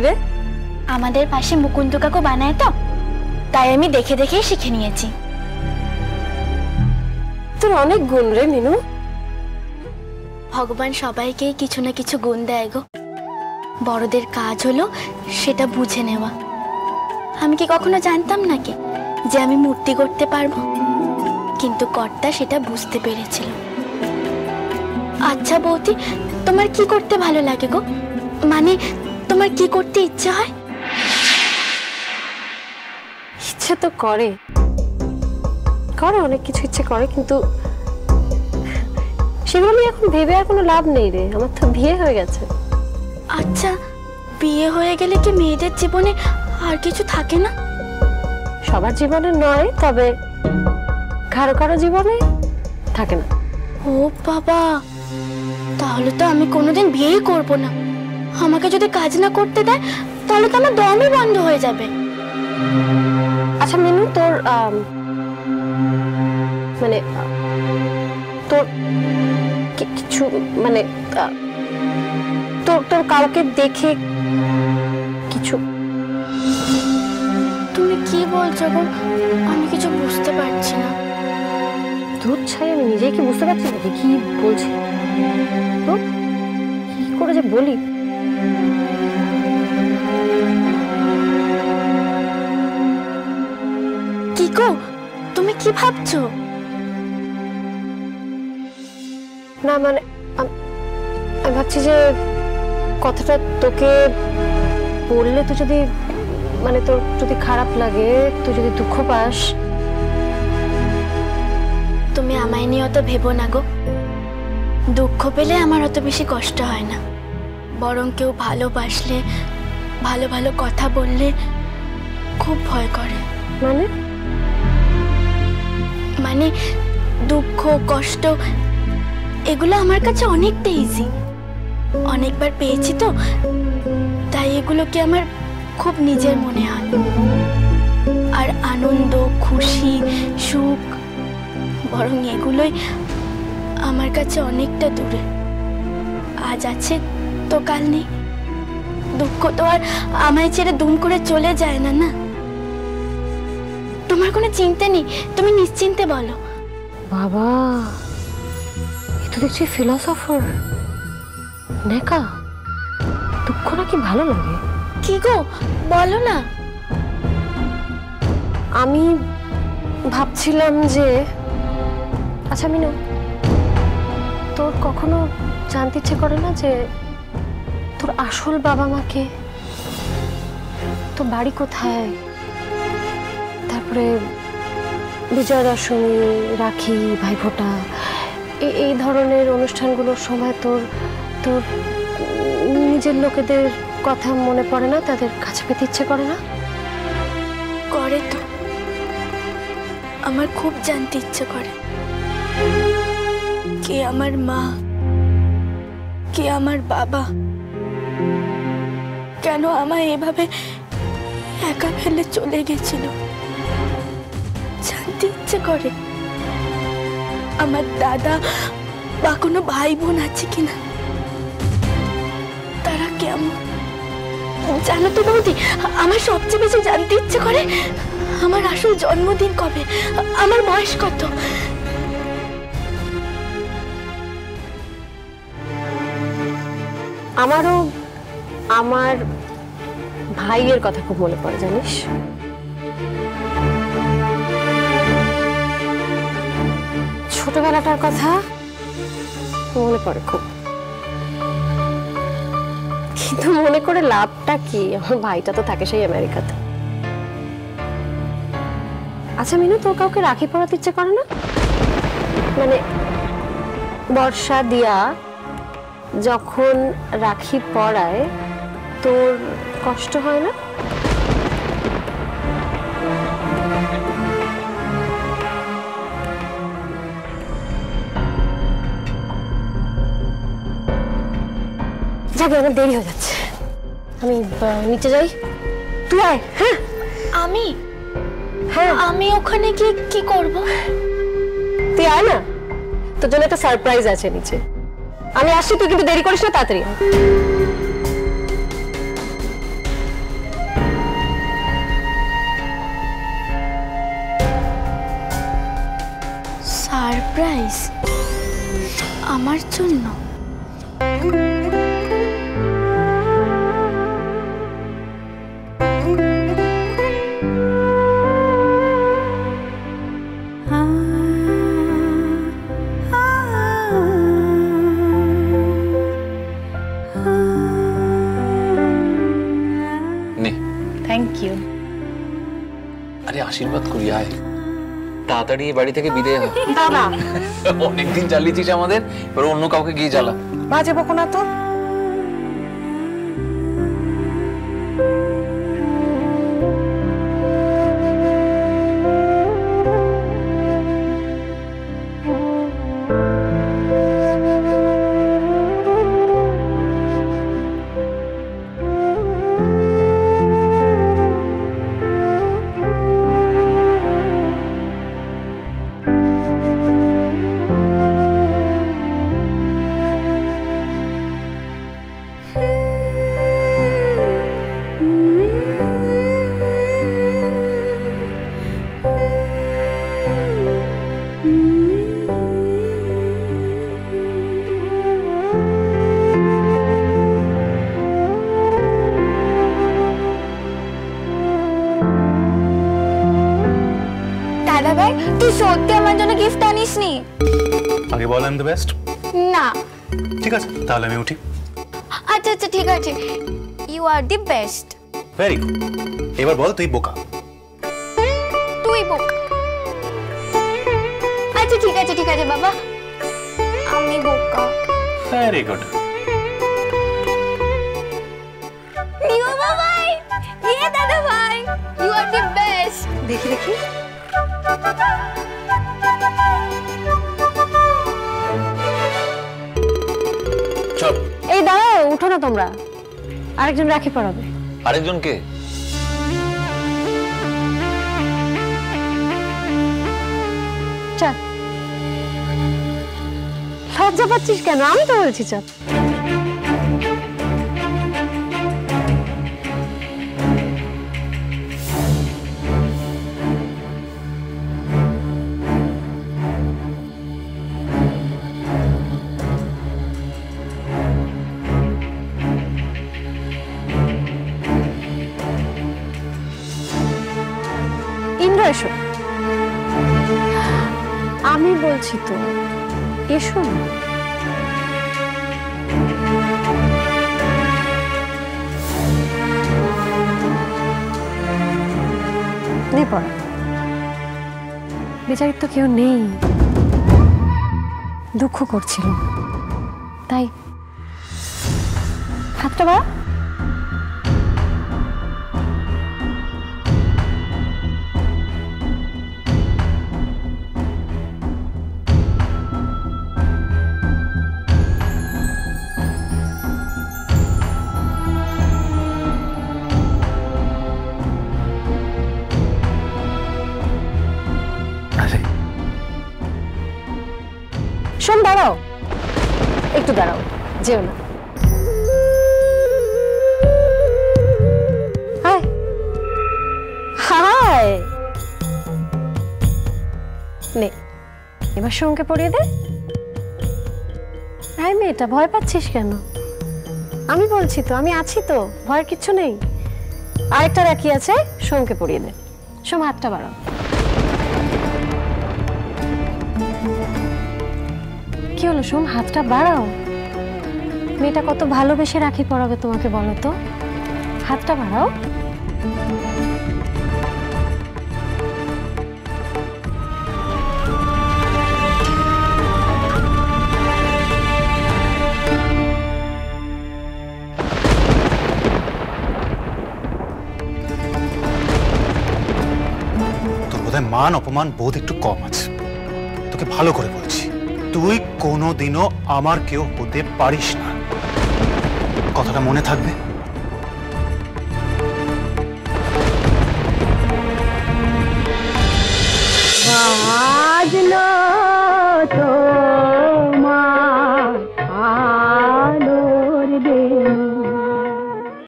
রে? আমাদের পাশে মুকুন্দ কাকু বানায় তো, তাই আমি দেখে দেখেই শিখে নিয়েছি। তোর অনেক গুণ রে মিনু। ভগবান সবাইকেই কিছু না কিছু গুণ দেয় গো। বড়দের কাজ হলো সেটা বুঝে নেওয়া। আমি কি কখনো জানতাম নাকি যে আমি মূর্তি করতে পারবো? কিন্তু কর্তা সেটা বুঝতে পেরেছিল। আচ্ছা বৌদি, তোমার কি করতে ভালো লাগে গো? মানে তোমার কি করতে ইচ্ছা হয়? ইচ্ছে তো করে অনেক কিছু ইচ্ছে করে, কিন্তু সেগুলো নিয়ে এখন ভেবে আর কোনো লাভ নেই রে। আমার তো বিয়ে হয়ে গেছে। আচ্ছা, বিয়ে হয়ে গেলে কি মেয়েদের জীবনে আর কিছু থাকে না? সবার জীবনে নয়, তবে কারো কারো জীবনে থাকে না। ও বাবা, তাহলে তো আমি কোনোদিন বিয়েই করব না। আমাকে যদি কাজ না করতে দেয় তাহলে তো আমার দমই বন্ধ হয়ে যাবে। আচ্ছা মিনু, তোর মানে তোর কিছু মানে তোর কাউকে দেখে কিছু? তুমি কি বলছো গো? আমি কিছু বুঝতে পারছি না। দুধ ছাই, আমি নিজেই কি বুঝতে পারছি না কি বলছি? তো কি করে যে বলি। কি গো, তুমি কি ভাবছো? না মানে আমি ভাবছি যে কথাটা তোকে বললে তুই যদি মানে তোর যদি খারাপ লাগে, তুই যদি দুঃখ পাস। তুমি আমায় নিয়ে অত ভেবো না গো। দুঃখ পেলে আমার অত বেশি কষ্ট হয় না, বরং কেউ ভালোবাসলে, ভালো ভালো কথা বললে খুব ভয় করে। মানে মানে দুঃখ কষ্ট এগুলো আমার কাছে অনেকটা ইজি, অনেকবার পেয়েছি তো, তাই এগুলোকে আমার খুব নিজের মনে হয়। আর আনন্দ, খুশি, সুখ বরং এগুলোই আমার কাছে অনেকটা দূরে। আজ আছে তো কাল নেই। দুঃখ তো আর আমায় ছেড়ে দুম করে চলে যায় না। না, তোমার কোনো চিন্তা নেই, তুমি নিশ্চিন্তে বলো। বাবা, এ তো দেখছি ফিলসফার। নেকা, দুঃখ নাকি ভালো লাগে? কি গো, বলো না। আমি ভাবছিলাম যে আচ্ছা মিনু, তোর কখনো জানতে ইচ্ছে করে না যে তোর আসল বাবা মাকে? তোর বাড়ি কোথায়? তারপরে বিজয়া দশমী, রাখি, ভাইফোঁটা, এই ধরনের অনুষ্ঠানগুলোর সময় তোর তোর নিজের লোকেদের কথা মনে পড়ে না? তাদের কাছে পেতে ইচ্ছে করে না? করে তো, আমার খুব জানতে ইচ্ছে করে কে আমার মা, কে আমার বাবা, কেন আমায় এভাবে একা ফেলে চলে গেছিল। জানতে ইচ্ছে করে আমার দাদা বা কোনো ভাই বোন আছে কিনা, তারা কেমন। জানো তো বৌদি, আমার সবচেয়ে বেশি জানতে ইচ্ছে করে আমার আসল জন্মদিন কবে, আমার বয়স কত। আমারও আমার ভাইয়ের কথা খুব মনে পড়ে, জানিস? ছোটবেলাটার কথা মনে পড়ে খুব, কিন্তু মনে করে লাভটা কি? আমার ভাইটা তো থাকে সেই আমেরিকাতে। আচ্ছা মিনু, তোর কাউকে রাখি পরাতে ইচ্ছে করে না? মানে বর্ষা দিয়া যখন রাখি পরায় তোর কষ্ট হয় না? যাবে, আমার দেরি হয়ে যাচ্ছে, আমি নিচে যাই, তুই আয়। হ্যাঁ আমি? হ্যাঁ, আমি ওখানে গিয়ে কি করব? তুই আয় না, তোর জন্য একটা সারপ্রাইজ আছে নিচে। আমি আসছি, তুই কিন্তু দেরি করিস না, তাড়াতাড়ি। সারপ্রাইজ আমার জন্য। Thank you. আরে আশীর্বাদ করি, আয় তাড়াতাড়ি বাড়ি থেকে বিদায় হ। দাদা অনেকদিন জ্বালিয়েছিস আমাদের, এবার অন্য কাউকে গিয়ে জ্বালা। বাজে বকো না তো। দাদা ভাই, তুই সত্যি আমার জন্য গিফট আনিসনি? আগে বল আই এম দ্য বেস্ট। না। ঠিক আছে, তাহলে আমি উঠি। আচ্ছা আচ্ছা ঠিক আছে, you are the best. Very good. এবার বল তুই বোকা। তুই বোকা। আচ্ছা ঠিক আছে বাবা, আমি বোকা। Very good. বাবা ভাই, ইয়ে দাদা ভাই, ইউ আর দি বেস্ট। দেখি দেখি। চল। এই দাঁড়াও, উঠো না তোমরা, আরেকজন রাখি পরাবে। আরেকজন কে? চল। লজ্জা পাচ্ছিস কেন? আমি তো বলছি চল। ইন্দ্র এসো। আমি বলছি তো, এসো না। নে পড়া। বেচারির তো কেউ নেই, দুঃখ করছিল, তাই হাতটা বাড়া। শোন, দাঁড়াও একটু, দাঁড়াও, যেও না। হাই হাই, নে এবার সোমকে পরিয়ে দে। হাই মেয়েটা, ভয় পাচ্ছিস কেন? আমি বলছি তো, আমি আছি তো, ভয়ের কিচ্ছু নেই। আরেকটা রাখি আছে, সোমকে পরিয়ে দে। সোম হাতটা বাড়াও। কি হলো সোম, হাতটা বাড়াও। মেয়েটা কত ভালোবেসে রাখি পরাবে তোমাকে, বলো তো। হাতটা বাড়াও। তোর বোধহয় মান অপমান বোধ একটু কম আছে। তোকে ভালো করে বলছি, তুই কোনোদিনও আমার কেউ হতে পারিস না। কথাটা মনে থাকবে। বাজলো তো